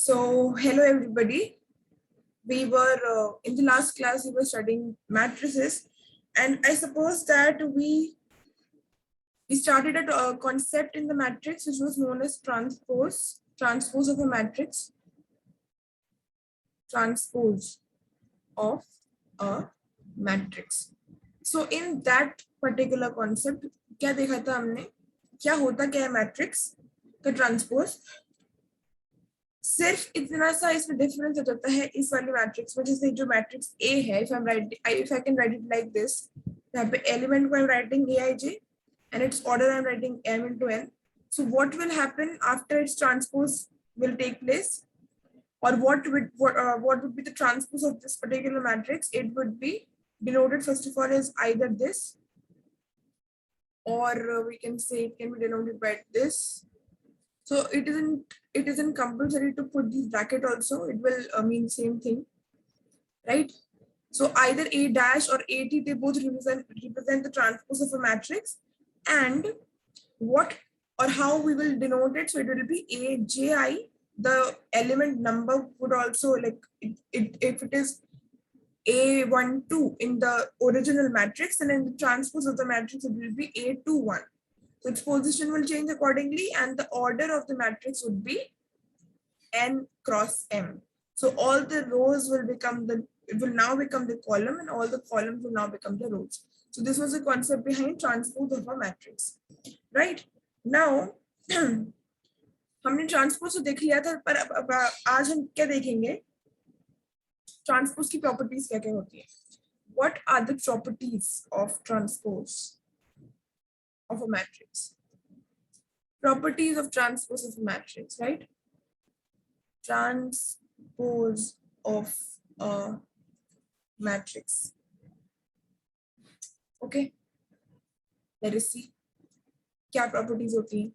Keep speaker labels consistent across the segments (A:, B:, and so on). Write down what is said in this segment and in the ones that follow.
A: So, hello everybody. We were in the last class we were studying matrices, and I suppose that we started a concept in the matrix which was known as transpose of a matrix, transpose of a matrix. So, in that particular concept, क्या देखा था हमने? क्या होता क्या है matrix का transpose? सिर्फ इतना सा इसमें डिफरेंस हो जाता है इस वाली मैट्रिक्स में, जैसे जो मैट्रिक्स ए है, if I can write it like this, यहाँ पे एलिमेंट को I am writing a I J and its order I'm writing m into n. So what will happen after its transpose will take place, or what would be the transpose of this particular matrix? It would be denoted first of all as either this, or we can say it can be denoted by this. So it isn't compulsory to put this bracket also. It will mean same thing, right? So either A dash or AT, they both represent the transpose of a matrix, and what or how we will denote it. So it will be AJI. The element number would also, like if it is A12 in the original matrix, and in the transpose of the matrix it will be A21. So its position will change accordingly, and the order of the matrix would be n cross m. So all the rows will now become the column, and all the columns will now become the rows. So this was the concept behind transpose of a matrix, right? Now हमने transpose तो देख लिया था, पर अब आज हम क्या देखेंगे? ट्रांसपोज की प्रॉपर्टीज क्या क्या होती है? What are the properties of transpose of a matrix? Properties of transpose of a matrix, right? Transpose of a matrix. Okay, let us see क्या प्रॉपर्टीज होती हैं.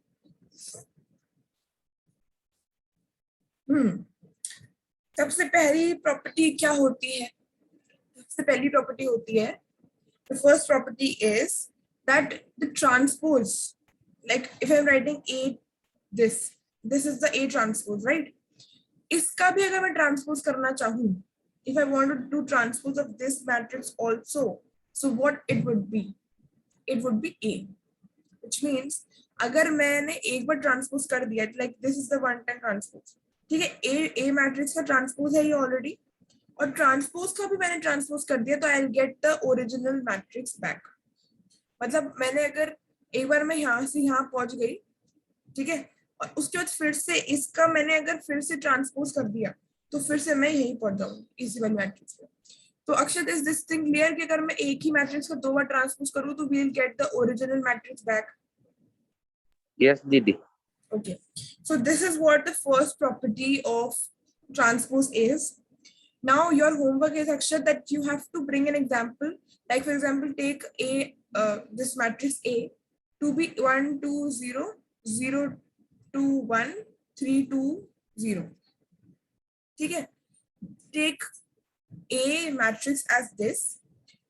A: सबसे पहली प्रॉपर्टी क्या होती है? सबसे पहली प्रॉपर्टी होती है, the first property is that the transpose, like if I'm writing A, this is the A transpose, right? इसका भी अगर मैं ट्रांसपोज करना चाहूँ, if I want to do transpose of this matrix also, so what it would be? It would be A, which means अगर मैंने एक बार transpose कर दिया, like this is the one time transpose, ठीक है, A मैट्रिक्स का transpose है ये ऑलरेडी, और ट्रांसपोज का भी मैंने ट्रांसपोज कर दिया, तो I will get the original matrix back. मतलब मैंने अगर एक बार मैं यहाँ से यहाँ पहुंच गई, ठीक है, और उसके बाद फिर से इसका मैंने अगर फिर से ट्रांसपोज कर दिया, तो फिर से मैं यही पहुंच जाऊंगी इसी वाली मैट्रिक्स पे. तो अक्षत, इज दिस थिंग क्लियर कि अगर मैं एक ही मैट्रिक्स को दो बार ट्रांसपोज करूँ तो we will get the original matrix back?
B: Yes, Didi.
A: Okay, so this is what the first property of transpose is. Now your homework is actually that you have to bring an example. Like for example, take this matrix A to be 1 2 0 0 2 1 3 2 0. Okay, take A matrix as this,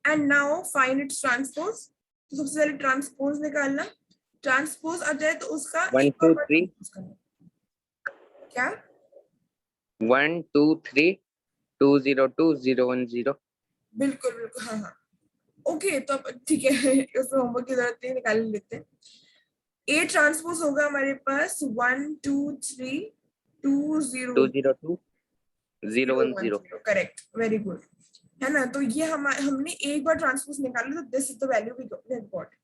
A: and now find its transpose. तो सबसे पहले transpose निकालना. Transpose आ जाए तो उसका
B: 1 2 3
A: क्या
B: 1 2 3 2 0 2 0 1 0.
A: बिल्कुल बिल्कुल, हाँ हाँ. ओके, तो अब ठीक है, उसमें होमवर्क की जरूरत नहीं, निकाल लेते हैं. ए ट्रांसपोज होगा हमारे पास 1 2 3 2 0
B: 2 0 2 0 1 0.
A: करेक्ट, वेरी गुड, है ना? तो ये हमने एक बार ट्रांसपोज निकाला, तो this is the value we got.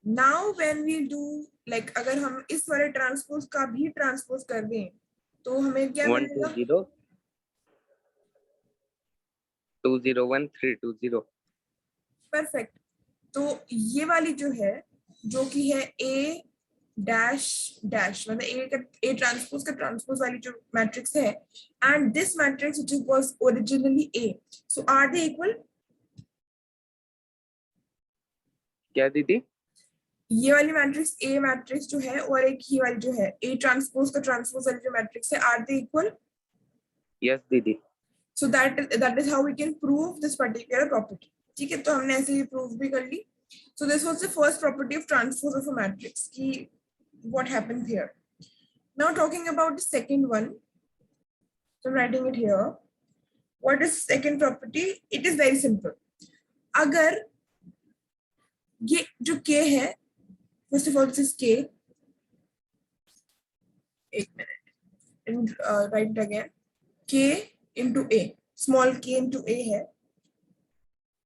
A: Now when we do, like अगर हम इस वाले ट्रांसपोज का भी ट्रांसपोज कर दें, तो हमें क्या
B: 1 2 0 2 0 1 3 2 0.
A: परफेक्ट. तो ये वाली जो है, जो कि है ए डैश डैश, मतलब ए ट्रांसपोज का ट्रांसपोज वाली जो मैट्रिक्स है, and this matrix which was originally A, so are they equal?
B: क्या दीदी?
A: ये वाली मैट्रिक्स ए मैट्रिक्स जो है, और एक ही वाली जो है ए ट्रांसपोज का ट्रांसपोज वाली जो मैट्रिक्स है, आर दे इक्वल?
B: यस दीदी.
A: So that is how we can prove this particular property. ठीक है, तो हमने ऐसे ही प्रूव भी कर ली. So this was the first property of transpose of a matrix, कि what happened here. Now talking about the second one, So I'm writing it here. What is second property? It is very simple. अगर ये जो k है, first of all this is k. एक minute. And write it again. K into a. Small k into a है.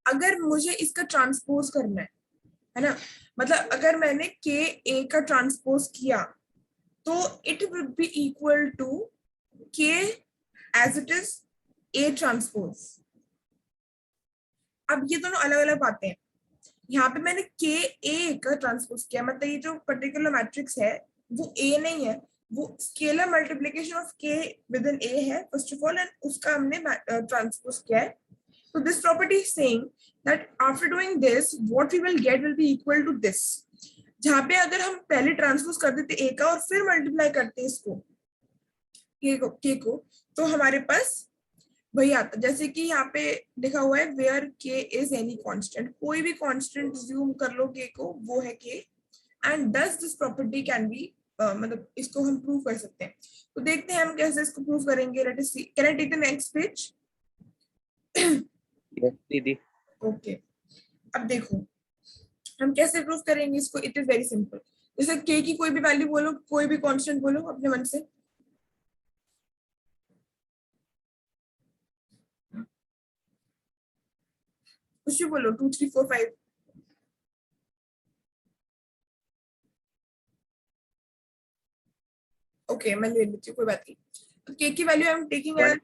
A: अगर मुझे इसका transpose करना है ना, मतलब अगर मैंने के ए का ट्रांसपोज किया तो it would be equal to K as it is A transpose. अब ये दोनों अलग अलग बातें हैं. यहाँ पे मैंने के ए का ट्रांसपोज किया, मतलब ये जो पर्टिकुलर मैट्रिक्स है वो ए नहीं है, वो स्केलर मल्टीप्लिकेशन ऑफ के विद इन ए है फर्स्ट ऑफ ऑल, एंड उसका हमने ट्रांसपोज किया है. So this property is saying that after doing this, what we will get will be equal to this. जहाँ पे अगर हम पहले ट्रांसपोज कर देते ए का और फिर मल्टीप्लाई करते हैं इसको के को तो हमारे पास वही आता. जैसे कि यहाँ पे लिखा हुआ है वेयर के इज एनी कांस्टेंट, कोई भी कांस्टेंट ज्यूम कर लो के को, वो है के. एंड दस दिस प्रॉपर्टी कैन बी, मतलब इसको हम प्रूव कर सकते हैं. तो देखते हैं हम कैसे इसको प्रूव करेंगे. Let us see. Can I take the next page?
B: Yes, दीदी.
A: ओके, अब देखो हम कैसे प्रूव करेंगे इसको. It is very simple. जैसे के की कोई भी वैल्यू बोलो, कोई भी कांस्टेंट बोलो अपने मन से. कुछ भी बोलो, 2 3 4 5. ओके, मैं ले लेती हूँ, कोई बात नहीं. तो के की value I am taking as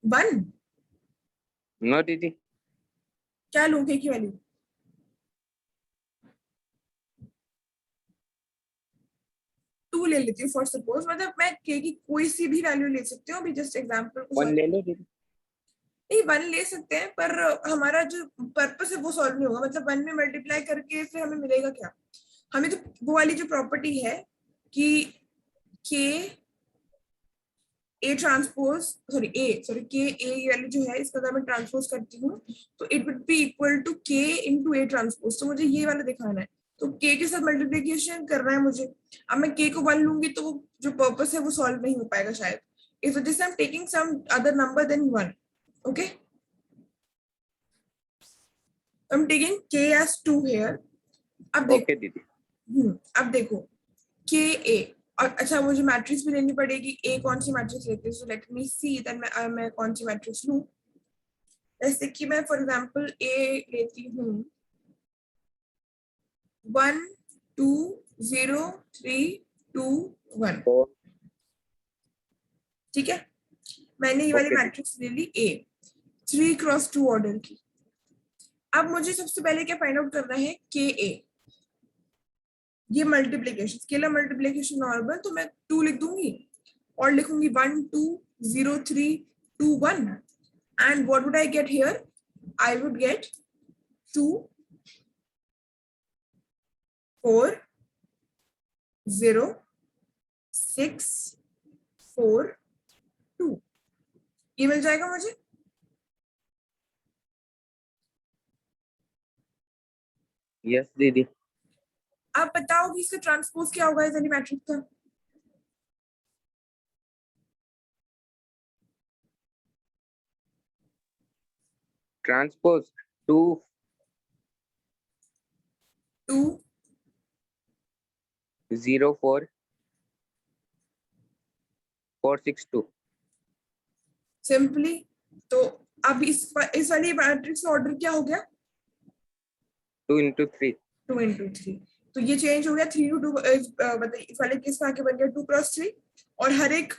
A: 1.
B: No दीदी.
A: क्या लूं के की वैल्यू? 2 ले लेती हूँ फॉर सपोज. मतलब मैं के की कोई सी भी वैल्यू ले सकती हूँ. अभी जस्ट एग्जांपल को
B: 1 ले लो दीदी.
A: नहीं, 1 ले सकते हैं, पर हमारा जो पर्पस है वो सॉल्व नहीं होगा. मतलब 1 में मल्टीप्लाई करके फिर हमें मिलेगा क्या? हमें तो वो वाली जो प्रॉपर्टी है कि के ए ट्रांसपोज सॉरी के ए वैल्यू जो है इसका अगर मैं ट्रांसपोज करती हूँ तो it would be equal to k into A transpose. तो मुझे ये वाला दिखाना है. तो के के साथ मल्टीप्लिकेशन करना है मुझे. अब मैं के को 1 लूंगी तो वो जो पर्पस है वो सॉल्व नहीं हो पाएगा शायद. इस वजह से I am taking some other number than 1. Okay, I am taking k as 2 here. अब देखो.
B: ओके दीदी.
A: अब देखो के ए. और अच्छा, मुझे मैट्रिक्स भी लेनी पड़ेगी. ए कौन सी मैट्रिक्स लेते हैं? सो लेट मी सी दैट मैं कौन सी मैट्रिक्स लूं. जैसे कि मैं फॉर एग्जांपल ए लेती हूँ 1 2 0 3 2 1. ठीक है, मैंने ये वाली
B: Okay.
A: मैट्रिक्स ले ली ए 3 क्रॉस 2 ऑर्डर की. अब मुझे सबसे पहले क्या फाइंड आउट करना है? के ए. ये मल्टीप्लिकेशन, स्केलर मल्टीप्लिकेशन नॉर्मल, तो मैं 2 लिख दूंगी और लिखूंगी 1 2 0 3 2 1. And what would I get here? I would get 2 4 0 6 4 2. ये मिल जाएगा मुझे.
B: यस दीदी.
A: आप बताओ कि इसका ट्रांसपोज क्या होगा इस वाली मैट्रिक्स का?
B: ट्रांसपोज 2
A: 2
B: 0 4 4 6 2.
A: सिंपली. तो अब इस वाली मैट्रिक्स का ऑर्डर क्या हो गया?
B: 2 into 3.
A: 2 into 3. तो ये चेंज हो गया 3 to 2. मतलब इस वाले केस में आके बन गया 2 क्रॉस 3. और हर एक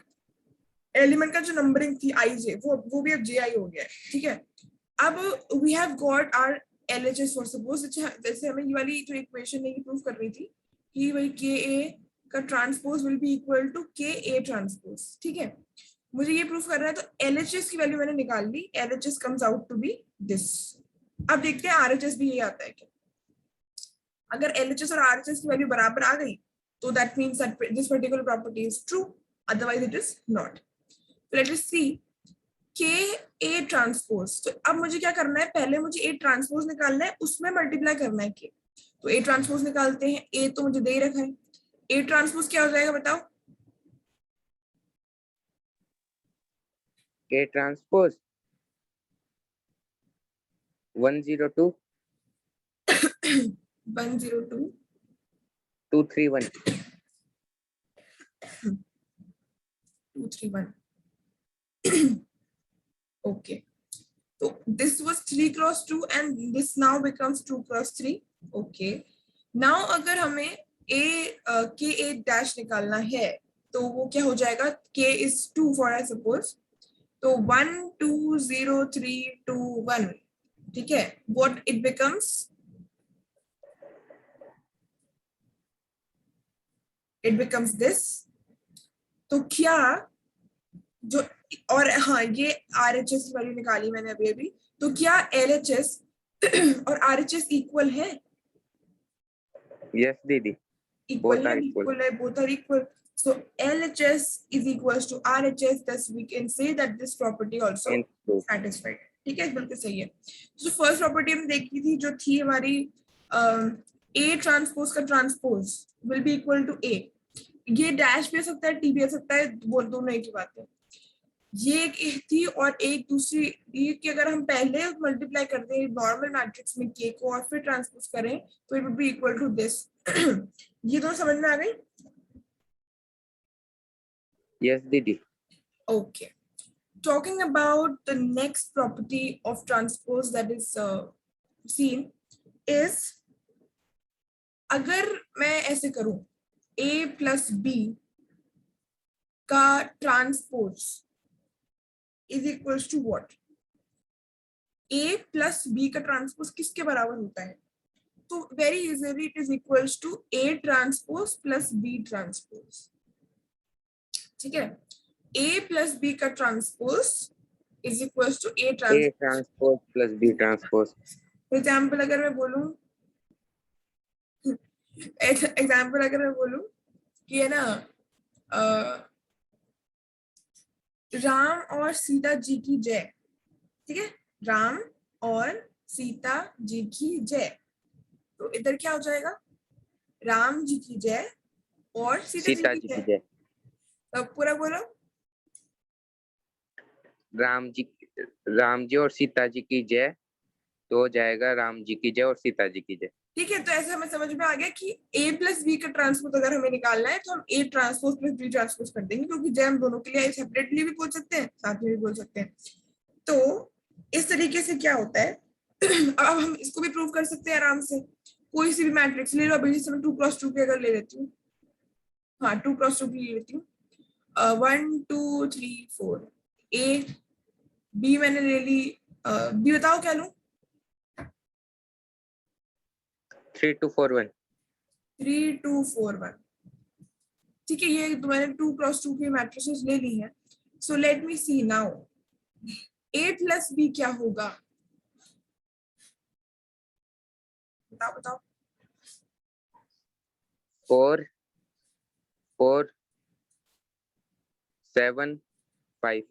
A: एलिमेंट का जो नंबरिंग थी आई जे, वो भी अब जे आई हो गया है. ठीक है, अब we have got our LHS for suppose. जैसे हमें ये वाली जो इक्वेशन है ये प्रूव कर रही थी कि वही के ए का transpose will be equal to k A transpose. ठीक है, मुझे ये प्रूफ करना है. तो एलएचएस की वैल्यू मैंने निकाल ली. LHS comes out to be this. अब देखते हैं आरएचएस भी ये आता है क्या. अगर एलएचएस और आरएचएस की वैल्यू बराबर आ गई तो that means that this particular property is true, otherwise it is not. Let us see K A transpose. तो अब मुझे क्या करना है? पहले मुझे ए ट्रांसपोज निकालना है, उसमें मल्टीप्लाई करना है के. तो ए ट्रांसपोज निकालते हैं. ए तो मुझे दे ही रखा है. ए ट्रांसपोज क्या हो जाएगा बताओ?
B: A transpose 102
A: 102
B: 231.
A: 231. Okay. So this was 3 cross 2 and this now becomes 2 cross 3. Okay. Now अगर हमें k a dash निकालना है तो वो क्या हो जाएगा? k is 2 for I suppose. तो 1 2 0 3 2 1. ठीक है. What it becomes? It becomes this. तो क्या जो और हाँ ये RHS वैल्यू निकाली मैंने अभी तो क्या LHS और RHS इक्वल है?
B: Yes, Didi.
A: Equal
B: Both are
A: है,
B: equal.
A: equal है, both are equal. So LHS is equals to RHS. Thus we can say that this property also
B: And so,
A: satisfied. ठीक है, बिल्कुल सही है. तो फर्स्ट प्रॉपर्टी हमने देखी थी जो थी हमारी A ट्रांसपोज का transpose will be equal to A. ये डैश भी हो सकता है, टी भी हो सकता है, वो दोनों एक ही बात है. ये एक थी और एक दूसरी ये कि अगर हम पहले मल्टीप्लाई करते हैं नॉर्मल मैट्रिक्स में के को और फिर ट्रांसपोज करें तो it would be equal to this. ये दोनों समझ में आ गई?
B: yes, Didi.
A: Okay. Talking about the next property of transpose that is seen is अगर मैं ऐसे करूं A plus B का transpose is equals to what? A plus B का ट्रांसपोज किसके बराबर होता है? तो very easily it is equals to A transpose plus B transpose. ठीक है. A plus B का transpose is equals to A
B: A
A: transpose.
B: transpose plus B transpose.
A: For example अगर मैं बोलूं कि है ना राम और सीता जी की जय. ठीक है, राम और सीता जी की जय. तो इधर क्या हो जाएगा? राम जी की जय और सीता जी की जय.
B: जय.
A: तब पूरा बोलो.
B: राम जी और सीता जी की जय तो हो जाएगा राम जी की जय और सीता जी की जय.
A: ठीक है, तो ऐसे हमें समझ में आ गया कि A प्लस बी का ट्रांसपोज अगर हमें निकालना है तो हम A transpose plus B transpose कर देंगे क्योंकि जय हम दोनों के लिए सेपरेटली भी बोल सकते हैं, साथ में भी बोल सकते हैं. तो इस तरीके से क्या होता है अब हम इसको भी प्रूव कर सकते हैं आराम से. कोई सी भी मैट्रिक्स ले लो. अभी जैसे मैं 2 क्रॉस 2 की अगर ले लेती हूँ, हाँ 2 क्रॉस 2 की ले लेती हूँ. 1 2 3 4 A B मैंने ले ली. B बताओ क्या लूं?
B: 3 2 4 1.
A: 3 2 4 1. ठीक है, ये मैंने 2 क्रॉस 2 की मैट्रिसेस ले ली है. So let me see now A plus B क्या होगा? बताओ बताओ.
B: 4 4 7 5.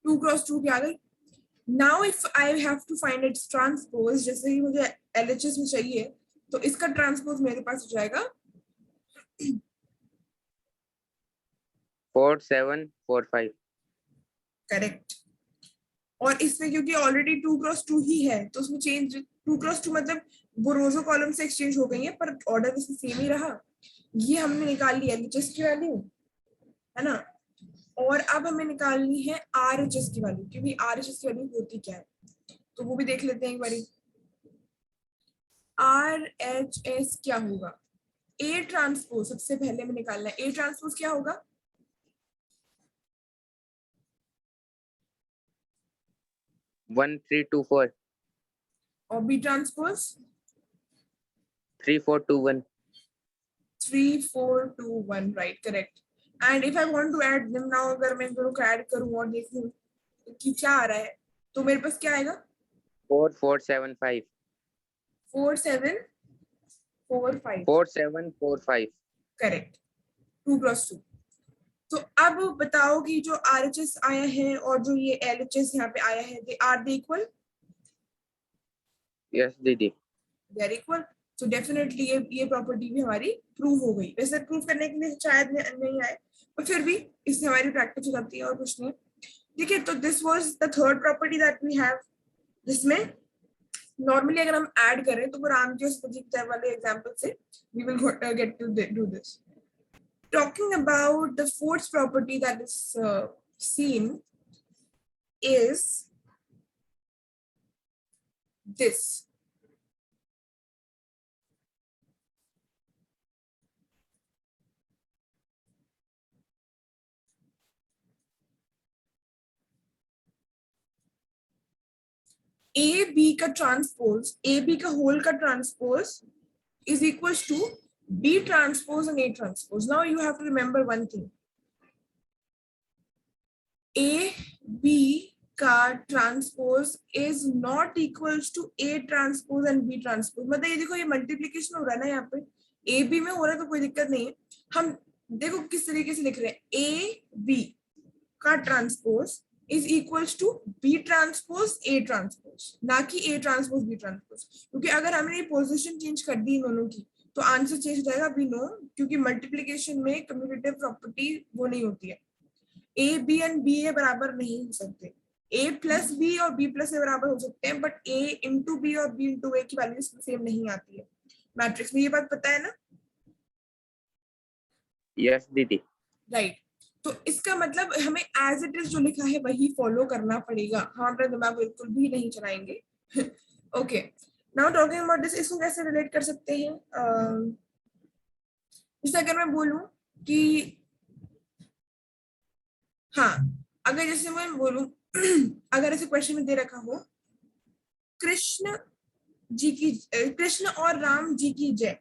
A: 2 क्रॉस 2 की आ गई. Now if I have to find its transpose, जैसे ही मुझे LHS में चाहिए तो इसका ट्रांसपोज मेरे पास हो जाएगा
B: 4 7 4 5.
A: करेक्ट. और इसमें क्योंकि ऑलरेडी 2 क्रॉस 2 ही है तो उसमें चेंज 2 क्रॉस 2 मतलब वो रोजो कॉलम से एक्सचेंज हो गई है पर ऑर्डर इसमें सेम ही रहा. ये हमने निकाल लिया LHS की वैल्यू, है ना. और अब हमें निकालनी है RHS की वैल्यू क्योंकि RHS की वैल्यू होती क्या है तो वो भी देख लेते हैं एक बारी. RHS क्या होगा? A ट्रांसपोज सबसे पहले में निकालना है. A ट्रांसपोज क्या होगा?
B: 1 3 2 4.
A: और B transpose
B: 3 4 2 1.
A: 3 4 2 1. Right, correct. And if I want to add them now, अगर मैं इन दोनों को ऐड करूं और देखूं कि क्या आ रहा है तो मेरे पास क्या आएगा?
B: 4 4 7 5.
A: 4 7 4 5.
B: 4 7 4 5.
A: करेक्ट. 2 क्रॉस 2. तो अब बताओ कि जो RHS आया है और जो ये LHS यहाँ पे आया है they are they equal?
B: Yes, Didi.
A: They are equal. So definitely ये प्रॉपर्टी भी हमारी प्रूव हो गई. वैसे प्रूव करने के लिए शायद नहीं आए पर फिर भी इससे हमारी प्रैक्टिस हो जाती है और कुछ नहीं. ठीक है, तो this was the third property that we have, जिसमें नॉर्मली अगर हम ऐड करें तो वो रामजी और सीताजी वाले एग्जांपल से we will get to do this. Talking about the fourth property that is seen is this. A B का ट्रांसपोज, ए बी का होल का transpose is equals to B transpose and A transpose. Now you have to remember one thing. A B का transpose is not equals to A transpose and B transpose. मतलब ये देखो, ये multiplication हो रहा है ना यहाँ पे, A B में हो रहा है तो कोई दिक्कत नहीं है. हम देखो किस तरीके से लिख रहे हैं, A B का transpose is equals to B transpose A transpose, ना कि A transpose B transpose. क्योंकि अगर हमने ये पोजीशन चेंज कर दी इन दोनों की तो आंसर चेंज हो जाएगा. वी नो, क्योंकि मल्टीप्लिकेशन में कम्यूटेटिव प्रॉपर्टी वो नहीं होती है. ए बी एंड बी ए बराबर नहीं हो सकते. ए प्लस बी और बी प्लस ए बराबर हो सकते हैं, बट ए इंटू बी और बी इंटू ए की वैल्यू सेम नहीं आती है मैट्रिक्स में. ये बात पता है ना?
B: यस दीदी.
A: राइट. तो इसका मतलब हमें एज इट इज जो लिखा है वही फॉलो करना पड़ेगा. हम अपना दिमाग बिल्कुल भी नहीं चलाएंगे. Okay, now talking about this, इसको कैसे रिलेट कर सकते हैं? जैसे अगर मैं बोलूं कि हाँ, अगर जैसे मैं बोलूं अगर ऐसे क्वेश्चन में दे रखा हो, कृष्ण जी की कृष्ण और राम जी की जय,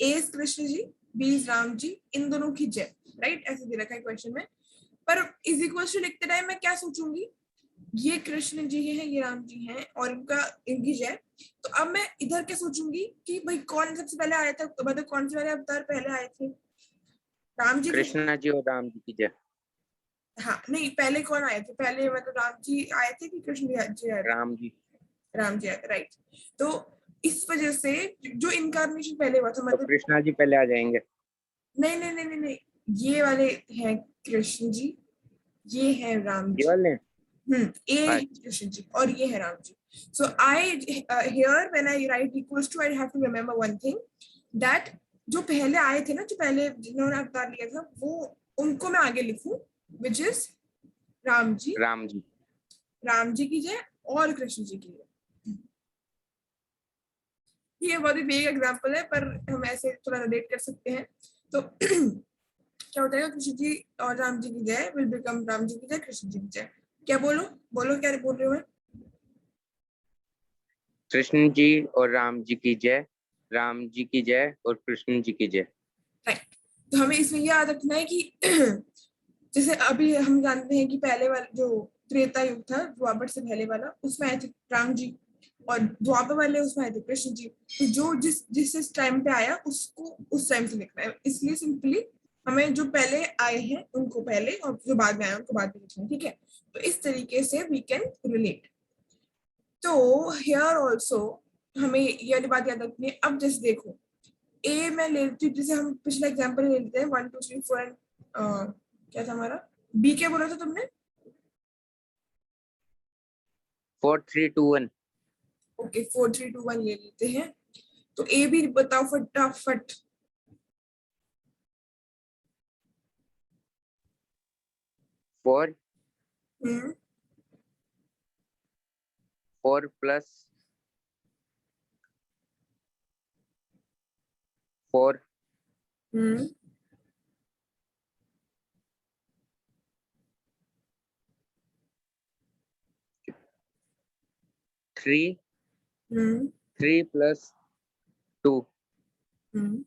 A: A is Krishna ji, B is Ram ji, इन दोनों की जय, राइट? ऐसे दे रखा है क्वेश्चन में. पर इज इक्वल टू लिखते टाइम मैं क्या सोचूंगी, ये कृष्ण जी हैं, ये राम जी हैं और इनकी जय. तो अब मैं इधर क्या सोचूंगी कि भाई कौन सबसे पहले आया था, मतलब कौन से वाले अवतार पहले आए थे? राम जी.
B: कृष्णा जी और राम जी की जय.
A: हाँ नहीं, पहले कौन आए थे? पहले मतलब राम जी आए थे कि कृष्ण जी आए थे?
B: राम जी.
A: राम जी आए थे, राइट. तो इस वजह से जो इनकारनेशन पहले हुआ था,
B: तो
A: मतलब
B: कृष्णा जी पहले आ जाएंगे.
A: नहीं नहीं नहीं नहीं नहीं, ये वाले हैं कृष्ण जी, ये है राम
B: ये
A: जी.
B: वाले.
A: ए है
B: अच्छा.
A: कृष्ण जी और ये है Ram ji. So here when I write equals to, I have to remember one thing, that जो पहले आए थे ना, जो पहले जिन्होंने अवतार लिया था, वो उनको मैं आगे लिखूं, which is राम जी.
B: राम जी.
A: राम जी की जय और कृष्ण जी की जय. ये बहुत ही बेग एग्जाम्पल है, पर हम ऐसे थोड़ा रिलेट कर सकते हैं. तो क्या होता है, कृष्ण जी और राम जी की जय विल बिकम राम जी की जय, कृष्ण जी की जय. क्या बोलो बोलो, क्या बोल रही हूँ मैं?
B: कृष्ण जी और राम जी की जय, राम जी की जय और कृष्ण जी की जय.
A: राइट. तो हमें इसमें ये याद रखना है कि जैसे अभी हम जानते हैं कि पहले वाला जो त्रेता युग था, द्वापर से पहले वाला, उसमें आए थे राम जी, और द्वापर वाले उसमें आए थे कृष्ण जी. तो जो जिस टाइम पे आया उसको उस टाइम से लिखना है. इसलिए सिंपली हमें जो पहले आए हैं उनको पहले और जो बाद में आए उनको बाद में लिखना है. ठीक है, तो इस तरीके से वी कैन रिलेट. तो हियर ऑल्सो हमें ये वाली बात याद रखनी है. अब जैसे देखो, ए मैं ले लेती हूँ, जैसे हम पिछला एग्जांपल ले लेते हैं 1 2 3 4 एंड क्या था हमारा? बी क्या बोला था तुमने?
B: 4 3 2 1.
A: ओके, 4 3 2 1 ले लेते हैं. तो ए भी बताओ फटाफट.
B: 4
A: hmm
B: 4 plus 4
A: hmm
B: 3
A: hmm
B: 3 plus 2
A: hmm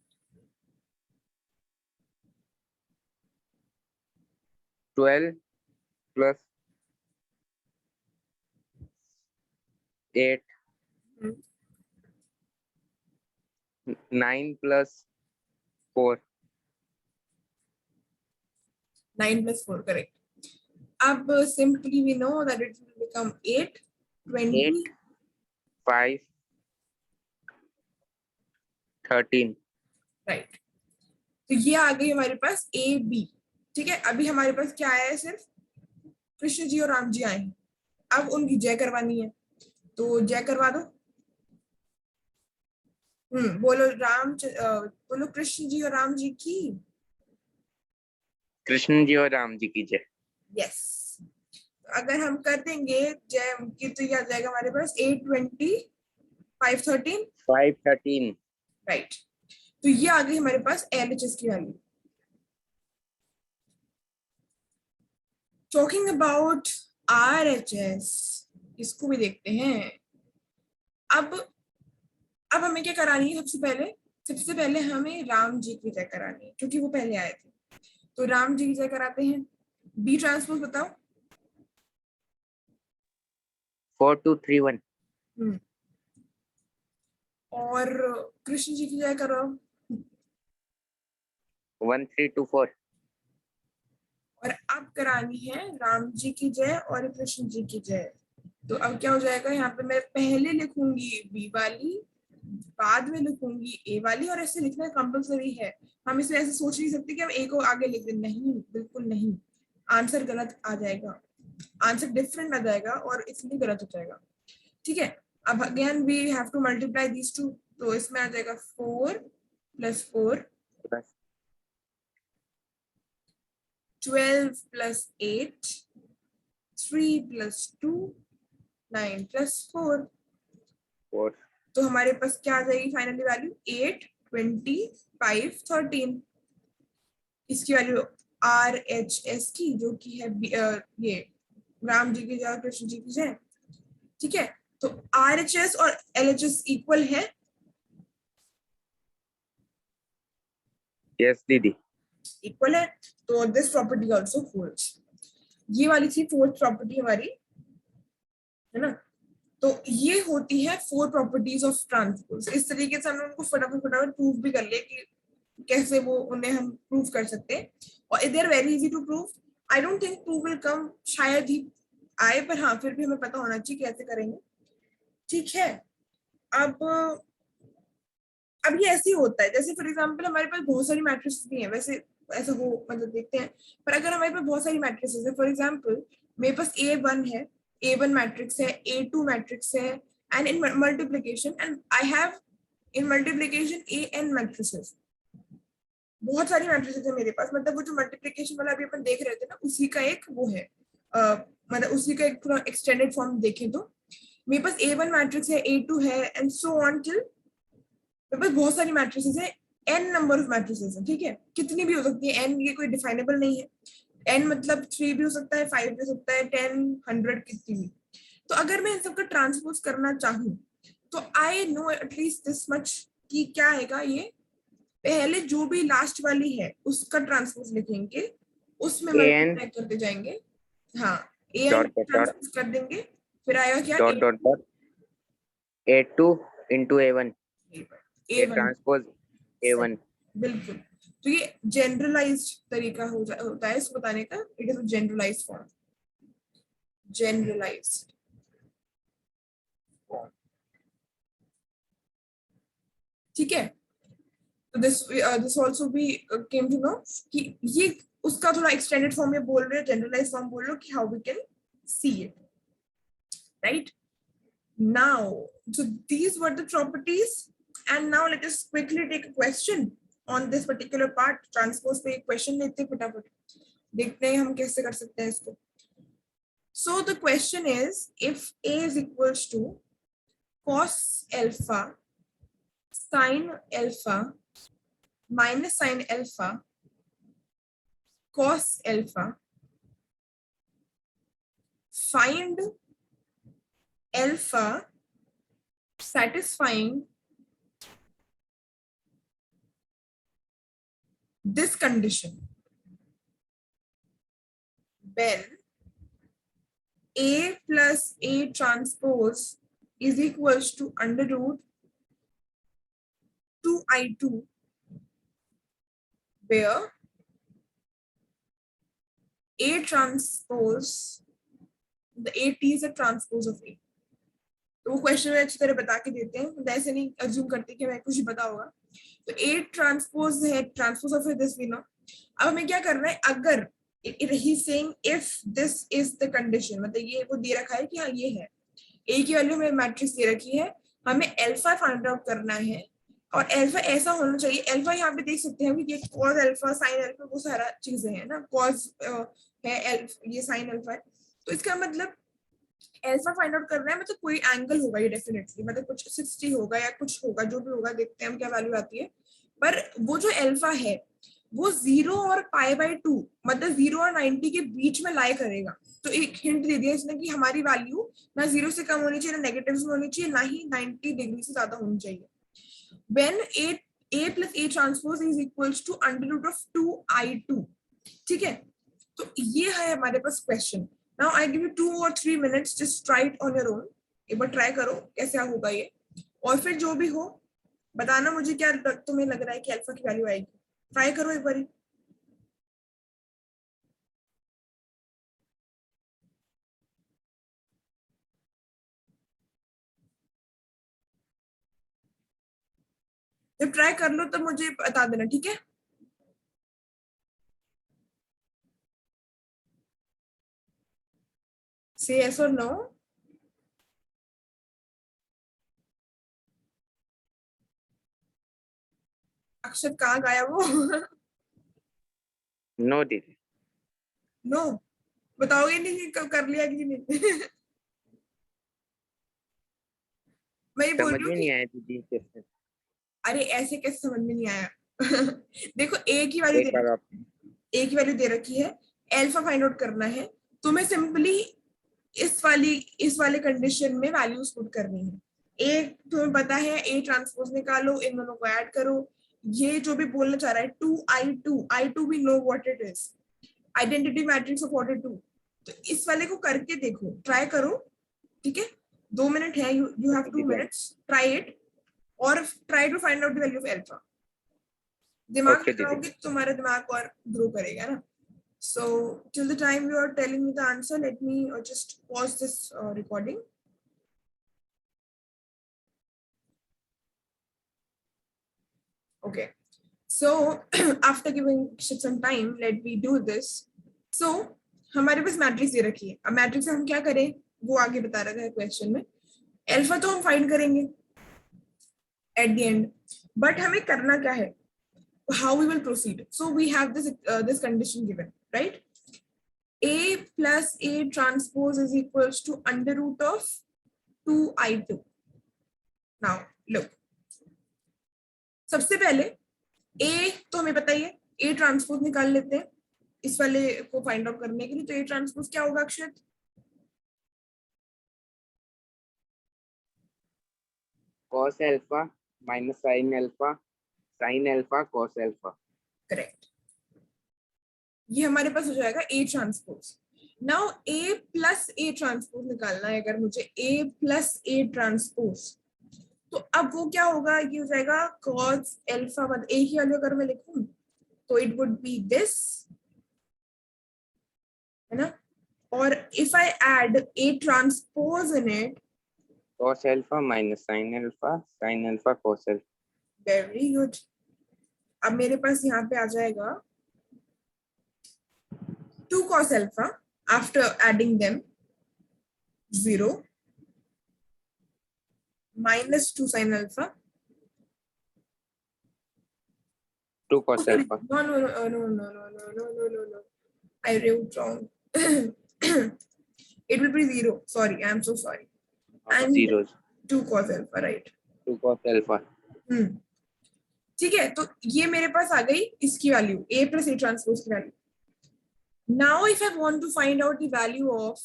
B: 12 plus 8
A: hmm
B: 9 plus 4.
A: 9 plus 4, correct. अब simply we know that it will become 8 20.
B: 8 5 13.
A: Right. तो ये आ गई हमारे पास ए बी. ठीक है, अभी हमारे पास क्या आया है? सिर्फ कृष्ण जी और राम जी आए हैं, अब उनकी जय करवानी है, तो जय करवा दो। बोलो बोलो कृष्ण जी और राम जी की।
B: कृष्ण जी और राम जी की जय।
A: यस, अगर हम कर देंगे जय उनकी तो ये आ जाएगा हमारे पास 820 513,
B: 513।
A: राइट। तो ये आ गई हमारे पास LHS की वैल्यू। टॉकिंग अबाउट RHS, इसको भी देखते हैं। अब अब हमें क्या करानी है? सबसे पहले हमें राम जी की जय करानी है, क्योंकि वो पहले आए थे। तो राम जी की जय कराते हैं। बी ट्रांसपोज बताओ।
B: 4231।
A: हम्म और कृष्ण जी की जय करो।
B: 1324।
A: और अब करानी है राम जी की जय और कृष्ण जी की जय। तो अब क्या हो जाएगा? यहाँ पे मैं पहले लिखूंगी बी वाली, बाद में लिखूंगी ए वाली, और ऐसे लिखना कंपल्सरी है। हम इसे ऐसे सोच नहीं सकते कि हम ए को आगे लिख दें, नहीं, बिल्कुल नहीं। आंसर गलत आ जाएगा, आंसर डिफरेंट आ जाएगा और इसलिए गलत हो जाएगा। ठीक है, अब again we have to multiply these two. तो इसमें आ जाएगा 4 + 4, 12 + 8, 3 + 2, 9 + 4।
B: और
A: तो हमारे पास क्या आ जाएगी फाइनली वैल्यू? 8, 20, 5, 13। इसकी वैल्यू RHS की, जो कि है ये राम जी की जय और कृष्ण जी की जय। ठीक है, तो RHS और LHS इक्वल है।
B: यस दीदी।
A: इक्वल है, तो दिस प्रॉपर्टी आल्सो होल्ड्स। ये वाली थी फोर्थ प्रॉपर्टी हमारी, है ना। तो ये होती है 4 प्रॉपर्टीज ऑफ ट्रांसपोज। इस तरीके से हमने उनको फटाफट फटाफट प्रूव भी कर लिया कि कैसे वो उन्हें हम प्रूव कर सकते हैं, और they are very easy to prove. I don't think prove will come, शायद ही आए, पर हाँ फिर भी हमें पता होना चाहिए कैसे करेंगे। ठीक है, अब अब ये ऐसे ही होता है, जैसे फॉर एग्जांपल हमारे पास बहुत सारी मैट्रिसेस भी हैं, वैसे ऐसा हो मतलब देखते हैं। पर अगर हमारे पास बहुत सारी मैट्रिसेस है, फॉर एग्जांपल मेरे पास A1 है, A1 मैट्रिक्स है, A2 मैट्रिक्स है, and in multiplication and I have in multiplication AN matrices. बहुत सारी मैट्रिसेस है मेरे पास, मतलब वो जो मल्टीप्लिकेशन वाला अभी अपन देख रहे थे ना, उसी का एक वो है, मतलब उसी का एक थोड़ा एक्सटेंडेड फॉर्म देखें तो मेरे पास A1 मैट्रिक्स है, A2 है, एंड सो ऑन टिल मेरे पास बहुत सारी मैट्रिसेस है। n नंबर ऑफ मैट्रिसेस है, ठीक है, कितनी भी हो सकती है n, ये कोई डिफाइनेबल नहीं है। n मतलब 3 भी हो सकता है, 5 भी हो सकता है, 10, 100, कितनी भी। तो अगर मैं इन सबका ट्रांसपोज करना चाहूँ तो I know at least this much कि क्या आएगा ये। पहले जो भी लास्ट वाली है उसका ट्रांसपोज लिखेंगे, उसमें
B: एन
A: मल्टीप्लाई करते जाएंगे। हाँ, an
B: dot dot dot
A: transpose कर देंगे, फिर आएगा क्या?
B: Dot dot dot A2 into A1, A
A: A1।
B: Transpose A1।
A: बिल्कुल, तो ये जनरलाइज्ड तरीका होता है इसको बताने का। It is generalised form, generalised form. ठीक है, तो this also we came to know कि ये उसका थोड़ा एक्सटेंडेड फॉर्म में बोल रहे हो, जनरलाइज्ड फॉर्म बोल रहे हो कि how we can see it, right. Now so these were the properties, and now let us quickly take a question on this particular part। Transpose पे एक क्वेश्चन लेते हैं फटाफट, देखते हैं हम कैसे कर सकते हैं इसको। So the question is, if A is equals to cos alpha sin alpha minus sin alpha cos alpha, find alpha satisfying this condition when A plus A transpose is equals to under root 2I2, where A transpose, the AT is a transpose of A। तो वो question में अच्छी तरह बता के देते हैं, तो ऐसे नहीं अज्यूम करते कि हमें कुछ ही पता होगा। तो A ट्रांसपोज है, transpose of this we know. अब हमें क्या करना है, अगर he's saying if this is the condition, मतलब ये वो दे रखा है कि हाँ ये है, ए की वैल्यू हमें मैट्रिक्स दे रखी है, हमें अल्फा फाइंड आउट करना है, और अल्फा ऐसा होना चाहिए, अल्फा यहाँ पे देख सकते हैं कि ये कॉस अल्फा साइन अल्फा वो सारा चीजें हैं ना, कॉस है ये साइन अल्फा है, तो इसका मतलब अल्फा फाइंड आउट करना है, मतलब कोई एंगल होगा ये डेफिनेटली, मतलब कुछ 60 होगा या कुछ होगा, जो भी होगा देखते हैं हम क्या वैल्यू आती है, पर वो जो अल्फा है वो 0 और π/2 मतलब 0 और 90 के बीच में लाई करेगा। तो एक हिंट दे दिया इसने कि हमारी वैल्यू ना 0 से कम होनी चाहिए, ना नेगेटिव में होनी चाहिए, ना ही 90 डिग्री से ज्यादा होनी चाहिए। When a plus a transpose is equals to √2i2, ठीक है, तो ये है हमारे पास क्वेश्चन। Now I give you 2 or 3 minutes, just try it on your own, एक बार ट्राई करो कैसे होगा ये, और फिर जो भी हो बताना मुझे क्या तुम्हें लग रहा है कि अल्फा की वैल्यू आएगी, ट्राई करो एक बार। जब ट्राई कर लो तो मुझे बता देना, ठीक है। से yes or no। अक्षत कहाँ गया वो?
B: नो दीदी।
A: नो, बताओगे नहीं कि कब कर लिया कि नहीं? मैं ये बोल
B: समझ
A: रही हूँ
B: में नहीं
A: कि
B: आया दीदी कैसे।
A: अरे ऐसे कैसे समझ में नहीं आया? देखो ए की वैल्यू
B: एक बार आप।
A: ए की वैल्यू दे रखी है, अल्फा फाइंड आउट करना है, तुम्हें सिंपली इस वाले कंडीशन में वैल्यूज पुट करनी है। ए तुम्हें पता है, ए ट्रांसपोज निकालो, इन दोनों को ऐड करो, ये जो भी बोलना चाह रहा है 2i2 we know what it is, identity matrix of order 2, तो इस वाले को करके देखो, ट्राई करो, ठीक है। 2 मिनट है, you have
B: okay
A: 2 minutes, try it, और try to find out the value of alpha. दिमाग
B: ओके दीदी।
A: लगाओगे तो तुम्हारा दिमाग और ग्रो करेगा ना। So till the time you are telling me the answer, let me just pause this recording. Okay. So after giving Shit some time, let me do this. So हमारे पास मैट्रिक्स दे रखी है, अब मैट्रिक्स से हम क्या करें वो आगे बता रखा है क्वेश्चन में। अल्फा तो हम फाइंड करेंगे एट द एंड, बट हमें करना क्या है, how we will proceed. So we have this condition given, right? A plus A transpose is equals to under root of 2i2. Now look, सबसे पहले A तो हमें पता ही है, A ट्रांसपोज निकाल लेते हैं इस वाले को फाइंड आउट करने के लिए। तो A ट्रांसपोज क्या होगा Akshat?
B: Cos alpha minus sine alpha cos alpha.
A: Correct, ये हमारे पास हो जाएगा A transpose. Now A plus A transpose निकालना है अगर मुझे, A प्लस A ट्रांसपोज, तो अब वो क्या होगा, ये हो जाएगा cos अल्फा, मतलब A की वैल्यू अगर मैं लिखूं तो इट वुड बी दिस, है ना, और if I add A transpose in it,
B: cos alpha minus sine alpha cos alpha.
A: Very good, अब मेरे पास यहाँ पे आ जाएगा 2 cos alpha after adding them 0 minus 2 sin alpha.
B: 2 cos
A: Okay,
B: alpha.
A: no. I wrote wrong. It will be 0. Sorry, I am so sorry. And
B: zero
A: 2 cos alpha, right?
B: 2 cos alpha.
A: ठीक है, तो ये मेरे पास आ गई इसकी value, A plus A transpose की value. Now if I want to find out the value of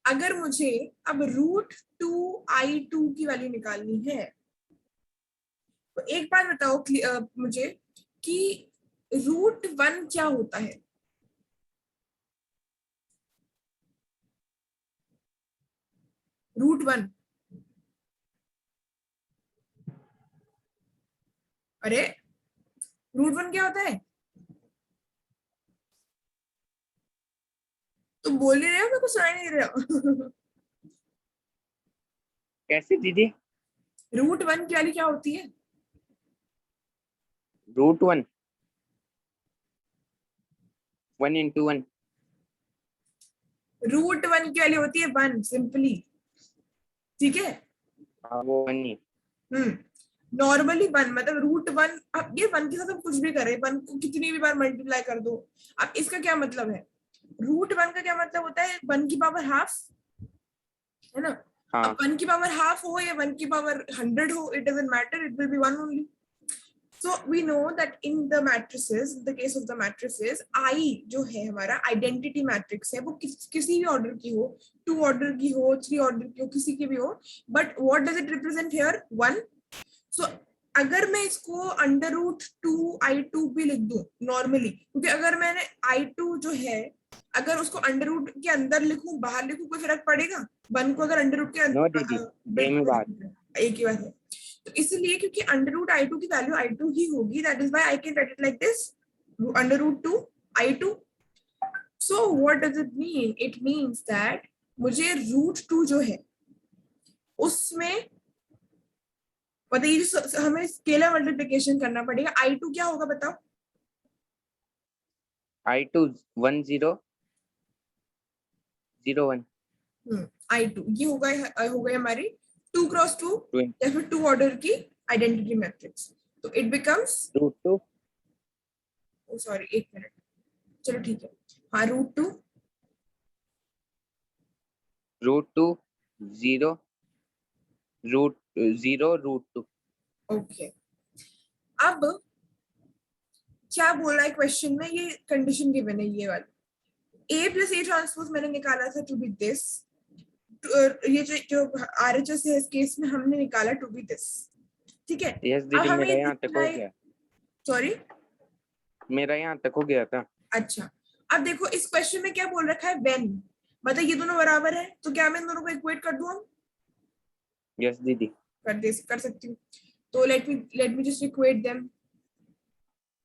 A: अगर मुझे अब √2i2 की वैल्यू निकालनी है, तो एक बात बताओ मुझे कि √1 क्या होता है? √1, अरे √1 क्या होता है? तुम बोल ही रहे हो, मेरे को सुनाई नहीं दे रहा।
B: कैसे दीदी?
A: √1 की वैल्यू क्या होती है?
B: रूट 1 1 into 1
A: रूट 1 की वैल्यू होती है 1 सिंपली, ठीक है।
B: वो 1 ही
A: नॉर्मली 1 मतलब रूट 1, अब ये 1 के साथ हम कुछ भी करें, 1 को कितनी भी बार मल्टीप्लाई कर दो। अब इसका क्या मतलब है, रूट 1 का क्या मतलब होता है, 1 की पावर हाफ, है ना।
B: हाँ
A: अब 1 की पावर हाफ हो या 1 की पावर 100 हो, it doesn't matter, it will be 1 only. So we know that in the matrices, in the case of the matrices, I जो है हमारा आइडेंटिटी मैट्रिक्स है, वो किसी भी ऑर्डर की हो, 2 ऑर्डर की हो, 3 ऑर्डर की हो, किसी की भी हो, but what does it represent here, 1। सो अगर मैं इसको अंडर रूट 2 I2 भी लिख दूं नॉर्मली, क्योंकि अगर मैंने I2 जो है, अगर उसको अंडर रूट के अंदर लिखूं बाहर लिखूं कोई फर्क पड़ेगा, 1 को अगर अंडर रूट के
B: नो दीदी सेम ही बात
A: बिल्कुल एक ही बात है। तो इसलिए क्योंकि अंडर रूट I2 की वैल्यू I2 ही होगी, that is why I can write it like this, under root 2 I2। So what does it mean, it means that मुझे रूट 2 जो है उसमें बताइए, हमें स्केलर मल्टीप्लिकेशन करना पड़ेगा। I2 क्या होगा बताओ।
B: I2 1 0 0 1
A: I2 ये हो गई हमारी 2 क्रॉस 2 या फिर 2 ऑर्डर की आइडेंटिटी मैट्रिक्स। तो इट बिकम्स
B: रूट 2
A: सॉरी एक मिनट, चलो ठीक है, हाँ रूट 2
B: 0 रूट 0 रूट 2
A: ओके। अब क्या बोल रहा है क्वेश्चन में, ये कंडीशन गिवन है ये वाली, A प्लस A ट्रांसपोज मैंने निकाला था टू बी दिस, ये जो RHS है इस केस में हमने निकाला टू बी दिस, ठीक है।
B: यस
A: अब
B: दीदी
A: हमें
B: मेरा यहाँ तक हो गया,
A: सॉरी
B: मेरा यहाँ तक हो गया था।
A: अच्छा, अब देखो इस क्वेश्चन में क्या बोल रखा है, व्हेन, मतलब ये दोनों बराबर है, तो क्या मैं इन दोनों को इक्वेट कर दूं हम,
B: यस दीदी
A: कर सकती हूँ। तो let me just equate them.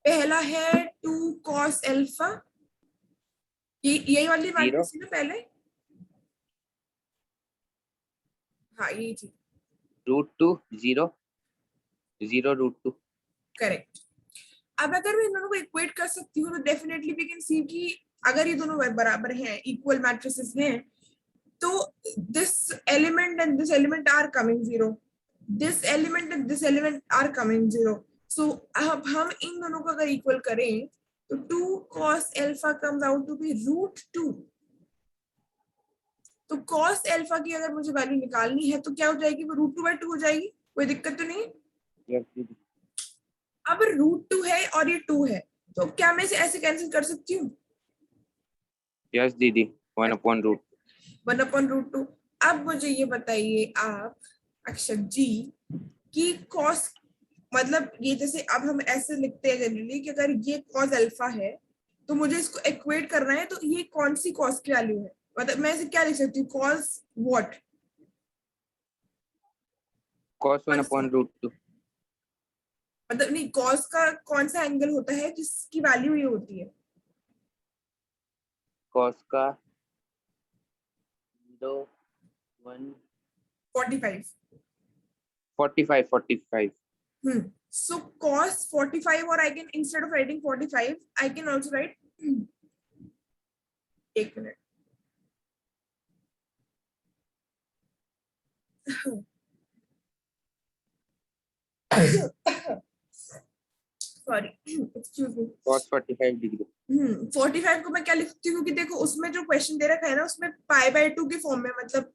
A: पहला है 2 cos अल्फा, ये यही वाली
B: जीरो
A: मैट्रिक्स थी ना पहले, हाँ यही थी,
B: रूट 2 0 0 रूट 2
A: करेक्ट। अब अगर मैं इन दोनों को इक्वेट कर सकती हूँ तो डेफिनेटली वी कैन सी कि अगर ये दोनों बराबर हैं, इक्वल मैट्रिसेस हैं, तो this element and this element are coming zero, this element and this element are coming zero। so अब हम इन दोनों को अगर इक्वल करें तो 2 cos alpha comes out to be root 2। तो cos alpha की अगर मुझे वैल्यू निकालनी है तो क्या हो जाएगी, वो रूट 2/2 हो जाएगी, कोई दिक्कत तो नहीं है।
B: यस दीदी
A: अब रूट 2 है और ये 2 है, तो क्या मैं इसे ऐसे कैंसिल कर सकती हूँ,
B: यस दीदी 1 अपॉन रूट
A: 1/√2। अब मुझे ये बताइए आप अक्षर जी कि cos, मतलब ये जैसे अब हम ऐसे लिखते हैं जनरली कि अगर ये cos अल्फा है तो मुझे इसको इक्वेट करना है, तो ये कौन सी cos की वैल्यू है, मतलब मैं इसे क्या लिख सकती हूँ, cos what,
B: cos 1 upon root 2
A: मतलब नहीं cos का कौन सा एंगल होता है जिसकी वैल्यू ये होती है,
B: cos का 0 1
A: 45।
B: 45
A: so cos 45, और I can instead of writing 45 I can also write एक minute sorry excuse me.
B: cos 45 degree
A: 45 को मैं क्या लिखती हूँ, क्योंकि देखो उसमें जो क्वेश्चन दे रखा है ना उसमें π/2 के फॉर्म में, मतलब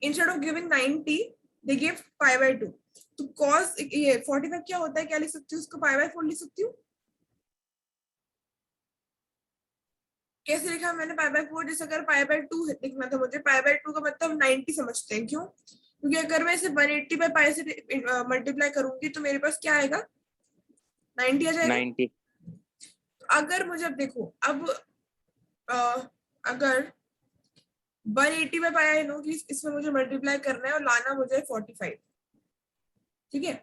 A: instead of giving 90 they give π/2। तो cos ये 45 क्या होता है, क्या लिख सकती हूँ उसको, π/4 लिख सकती हूँ। कैसे लिखा मैंने π/4, जैसे अगर π/2 लिखना था मुझे, π/2 का मतलब 90 समझते हैं, क्यों, क्योंकि अगर मैं इसे 180/π से मल्टीप्लाई करूंगी तो मेरे पास क्या आएगा, 90 आ जाएगा।
B: 90
A: अगर मुझे अब देखो, अब अगर 180/π आई नो कि इसमें मुझे मल्टीप्लाई करना है और लाना मुझे 45, ठीक है।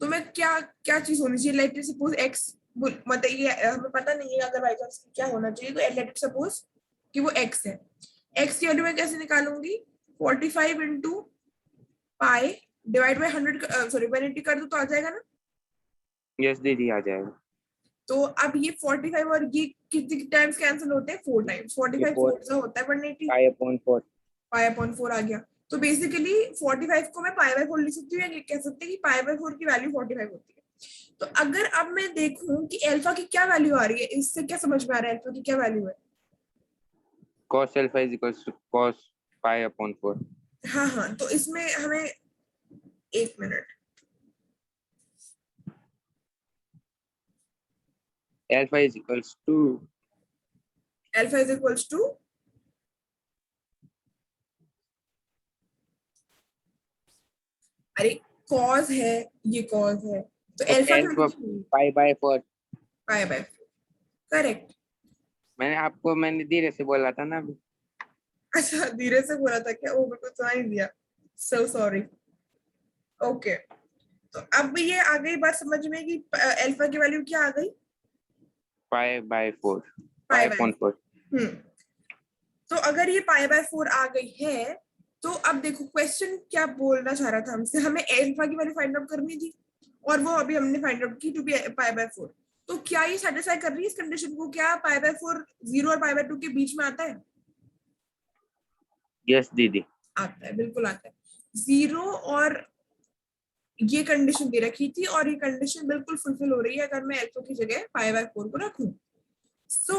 A: तो मैं क्या क्या चीज होनी चाहिए, लेट सपोज x, मतलब ये हमें पता नहीं है, अगर बाई चांस क्या होना चाहिए, तो लेट सपोज कि वो x है, x की वैल्यू मैं कैसे निकालूंगी, 45 into pi divide by 100, sorry 180 कर दो तो आ जाएगा ना।
B: यस दीदी आ जाएगा।
A: तो अब ये 45 और ये कितने टाइम्स कैंसिल होते हैं? 4 टाइम्स। 45
B: 4
A: 4 से होता है 180,
B: pi/4
A: पाई/4 आ गया। तो बेसिकली 45 को मैं पाई/4 लिख सकती हूँ, या कह सकते हैं कि पाई/4 की वैल्यू 45 होती है। तो अगर अब मैं देखूं कि अल्फा की क्या वैल्यू आ रही है, इससे क्या समझ में आ रहा है अल्फा की क्या वैल्यू है?
B: cos alpha is equals to cos pi/4
A: हाँ हाँ, तो इसमें हमें, एक minute,
B: alpha is equals to
A: alpha is equals to, अरे कॉज है, ये कॉज है, तो
B: तो
A: अल्फा की
B: alpha
A: वैल्यू
B: pi/4
A: पाई/4। करेक्ट।
B: मैंने धीरे से बोला था ना अभी।
A: अच्छा, धीरे से बोला था क्या? वो मेरे को सुना नहीं दिया, सो सॉरी। ओके, तो अब ये आ गई बात समझ में कि अल्फा की वैल्यू क्या आ गई?
B: pi/4
A: पाई/4।
B: pi/4
A: तो अगर ये पाई/4 आ गई है, तो अब देखो क्वेश्चन क्या बोलना चाह रहा था हमसे, हमें अल्फा की वैल्यू फाइंड आउट करनी थी, और वो अभी हमने फाइंड आउट की टू बी पाई/4। तो क्या ये सेटिस्फाई कर रही है इस कंडीशन को? क्या पाई/4 0 और पाई/2 के बीच में आता है?
B: यस दीदी।
A: आता है, बिल्कुल आता है। 0 और ये कंडीशन दे रखी थी, और ये कंडीशन बिल्कुल फुलफिल हो रही है अगर मैं अल्फा की जगह पाई/4 को रखूं। सो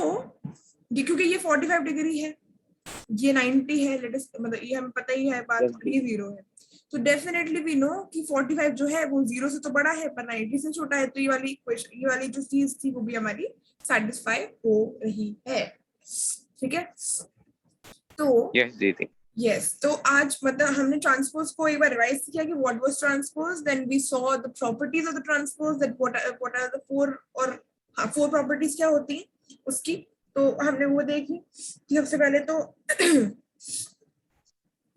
A: ये, क्योंकि ये 45 डिग्री है, ये 90 है, मतलब ये हमें पता ही है बात,
B: यस
A: और ये
B: दीदी।
A: 0 है। तो डेफिनेटली वी नो कि 45 जो है वो 0 से तो बड़ा है पर 90 से छोटा है, तो ये वाली क्वेश्चन, ये वाली जो चीज थी वो भी हमारी सेटिस्फाई हो रही है। ठीक है, तो
B: यस दीदी।
A: यस, तो आज मतलब हमने ट्रांसपोज को एक बार रिवाइज किया कि what was transpose, then we saw the properties of the transpose, that what are the four, और हाँ, 4 प्रॉपर्टीज क्या होती हैं उसकी। तो हमने वो देखी कि सबसे पहले तो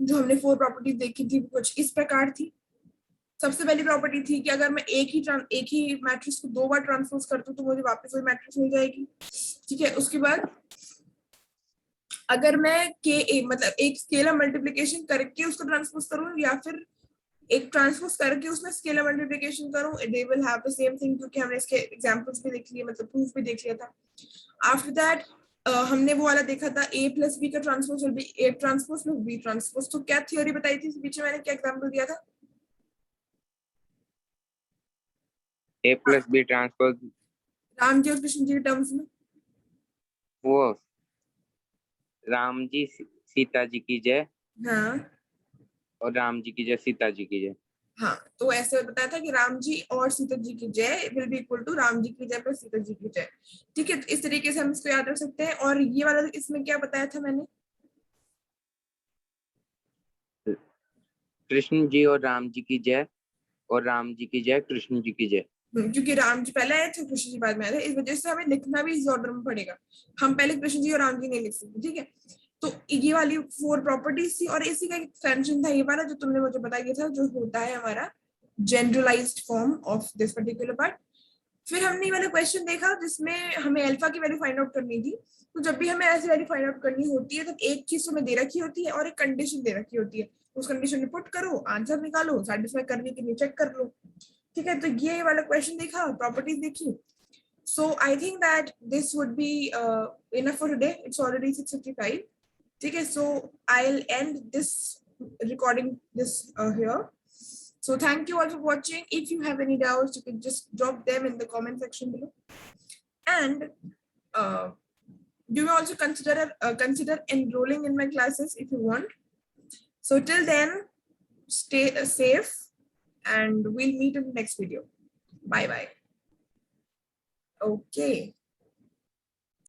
A: जो हमने 4 प्रॉपर्टीज देखी थी वो कुछ इस प्रकार थी। सबसे पहली प्रॉपर्टी थी कि अगर मैं एक ही मैट्रिक्स को 2 बार ट्रांसपोज करती हूँ तो मुझे वापस वही मैट्रिक्स मिल जाएगी। ठीक है, उसके बाद अगर मैं के मतलब एक स्केलर मल्टीप्लिकेशन करके उसको ट्रांसपोज करूँ, या फिर एक ट्रांसपोज करके उसमें स्केलर मल्टीप्लिकेशन करूँ, they will have the same thing, क्योंकि हमने इसके एग्जांपल्स भी देख लिए, मतलब प्रूफ भी देख लिया था। आफ्टर दैट हमने वो वाला देखा था a प्लस बी का transpose will B a transpose plus b transpose. तो क्या थ्योरी बताई थी, बीच में मैंने क्या एग्जांपल दिया था?
B: a+b ट्रांसपोज
A: राम जी और कृष्ण जी के टर्म्स में।
B: वो राम जी सीता जी की जय,
A: हाँ
B: और राम जी की जय सीता जी की जय।
A: हाँ, तो ऐसे बताया था कि राम जी और सीता जी की जय will be equal to Ram ji की जय प्लस सीता जी की जय। ठीक है, तो इस तरीके से हम इसको याद रख सकते हैं। और ये वाला इसमें क्या बताया था मैंने?
B: कृष्ण जी और राम जी की जय, और राम जी की जय कृष्ण जी की जय।
A: क्योंकि राम जी पहले आए थे, कृष्ण जी बाद में आए थे, इस वजह से हमें लिखना भी इस ऑर्डर में पड़ेगा। हम पहले कृष्ण जी और राम जी नहीं लिख सकते। ठीक है, तो ये वाली 4 प्रॉपर्टीज थी, और इसी का एक्सटेंशन था ये वाला जो तुमने मुझे बताया था, जो होता है हमारा generalised form of this particular part. फिर हमने ये वाला क्वेश्चन देखा जिसमें हमें अल्फा की वैल्यू फाइंड आउट करनी थी। तो जब भी हमें ऐसी वैल्यू फाइंड आउट करनी होती है, तो एक चीज हमें दे रखी होती है और एक कंडीशन दे रखी होती है। उस कंडीशन में पुट करो, आंसर निकालो, सेटिस्फाई करने के लिए चेक कर लो। ठीक है, तो ये वाला क्वेश्चन देखा, प्रॉपर्टीज देखी। So I think that this would be enough for today. It's already 6:55. ठीक है, so I'll end this recording this here. So thank you all for watching. If you have any doubts, you can just drop them in the comment section below. And uh, you may also consider enrolling in my classes if you want. So till then, stay safe, and we'll meet in the next video. Bye bye. Okay.